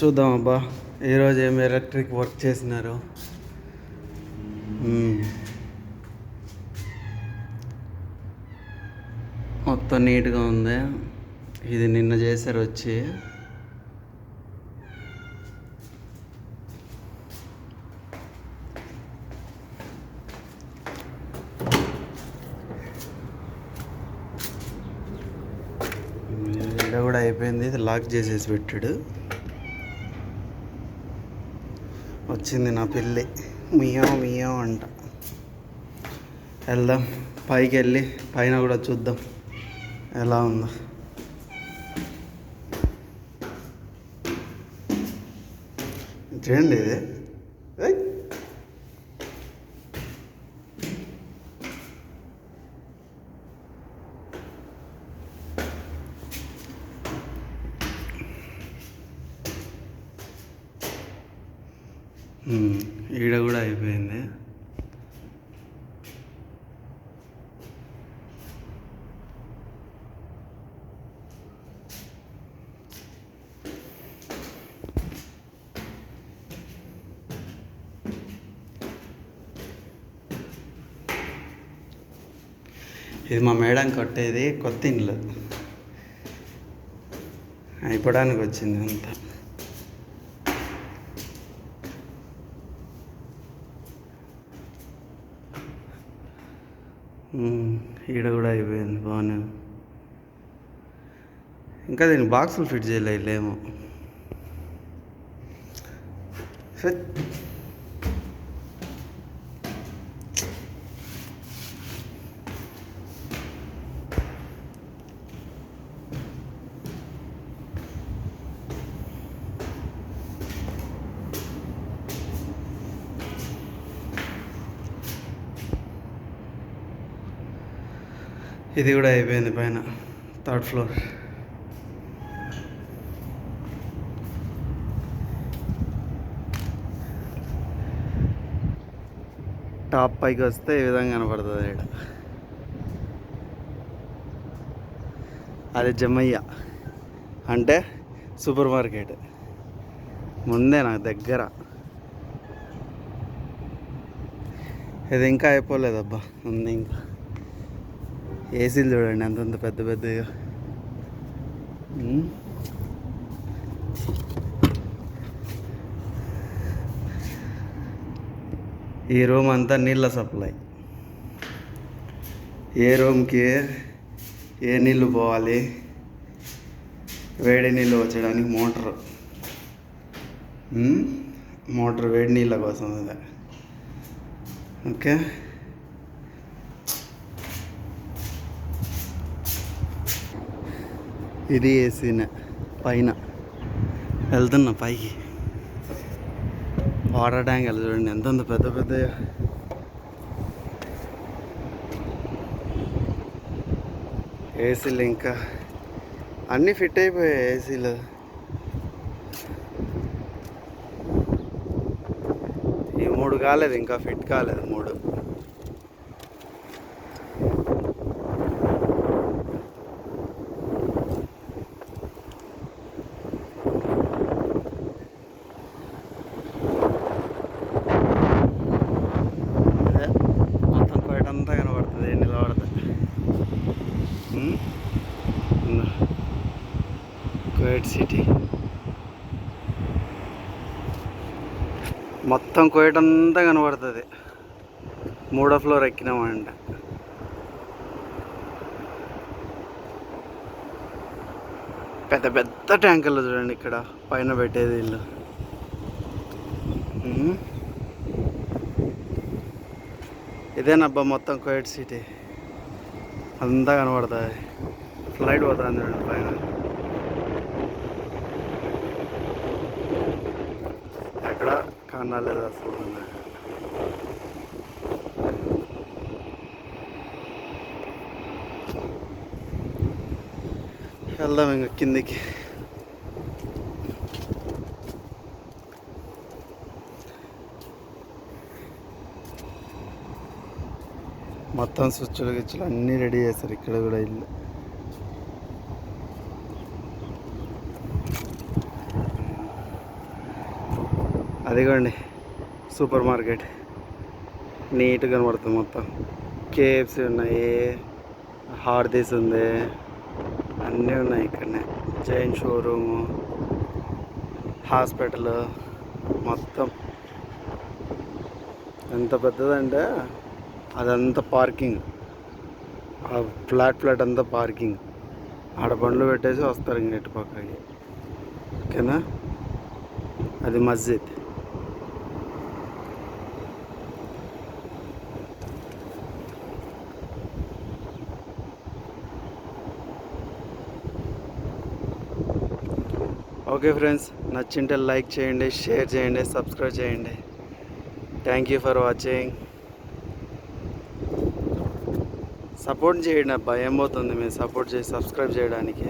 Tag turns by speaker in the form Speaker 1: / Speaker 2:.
Speaker 1: చూద్దాం అబ్బా ఈరోజు ఏమి ఎలక్ట్రిక్ వర్క్ చేసినారు. మొత్తం నీట్గా ఉంది. ఇది నిన్న చేశారు వచ్చి. ఇక్కడ కూడా అయిపోయింది. ఇది లాక్ చేసేసి పెట్టాడు. వచ్చింది నా పిల్లి మియా మియా అంట. వెళ్దాం పైకి వెళ్ళి పైన కూడా చూద్దాం ఎలా ఉందో. చూడండి ఇది ఈడ కూడా అయిపోయింది. ఇది మా మేడం కట్టేది కొత్త ఇండ్లు అయిపోవడానికి వచ్చింది అంతా. ఈడ కూడా అయిపోయింది బాగానే. ఇంకా దీనికి బాక్సులు ఫిట్ చేయలేమో. ఇది కూడా అయిపోయింది పైన 3rd ఫ్లోర్. టాప్ పైకి వస్తే ఈ విధంగా కనపడుతుంది. ఇక్కడ అది జమ్మయ్య అంటే సూపర్ మార్కెట్ ముందే నాకు దగ్గర. ఇది ఇంకా అయిపోలేదబ్బా, ఉంది ఇంకా. ఏసీలు చూడండి అంతంత పెద్ద పెద్దగా. ఈ రూమ్ అంతా నీళ్ళ సప్లై. ఏ రూమ్కి ఏ నీళ్ళు పోవాలి, వేడి నీళ్ళు వచ్చడానికి మోటార్ వేడి నీళ్ళ కోసం అదే. ఓకే, ఇది ఏసీనే. పైన వెళ్తున్నా పైకి. వాటర్ ట్యాంక్ వెళ్ళి చూడండి ఎంతంత పెద్ద పెద్ద. ఏసీలు ఇంకా అన్నీ ఫిట్ అయిపోయాయి. ఏసీలు ఈ 3 కాలేదు, ఇంకా ఫిట్ కాలేదు 3. అంతా కనబడుతుంది నిలబడితే. కువైట్ సిటీ మొత్తం కువైట్ అంతా కనబడుతుంది. 3వ ఫ్లోర్ ఎక్కినామంటే. పెద్ద పెద్ద ట్యాంకర్లు చూడండి ఇక్కడ పైన పెట్టేది ఇల్లు. ఇదేనబ్బా మొత్తం కువైట్ సిటీ అంతా కనబడుతుంది. ఫ్లైట్ పోతుంది చూడండి పైన. ఎక్కడ కానాలేదు అసలు. వెళ్దాం ఇంకా కిందికి. మొత్తం స్విచ్లు గిచ్చులు అన్నీ రెడీ చేస్తారు. ఇక్కడ కూడా ఇల్లు అదిగోండి సూపర్ మార్కెట్ నీట్గా కనబడుతుంది మొత్తం. కేఎఫ్సి ఉన్నాయి, హార్దీస్ ఉంది, అన్నీ ఉన్నాయి ఇక్కడనే. జైన్ షోరూము, హాస్పిటల్ మొత్తం ఎంత పెద్దదంటే అదంతా పార్కింగ్. ఆ ఫ్లాట్ అంతా పార్కింగ్. ఆడ బండ్లు పెట్టేసి వస్తారు ఇంక ఇటు పక్కకి. ఓకేనా, అది మస్జిద్. ఓకే ఫ్రెండ్స్, నచ్చింటే లైక్ చేయండి, షేర్ చేయండి, సబ్స్క్రైబ్ చేయండి. Thank you for watching. Support చేయండి అబ్బా, ఏమవుతుంది మీరు సపోర్ట్ చేసి సబ్స్క్రైబ్ చేయడానికి.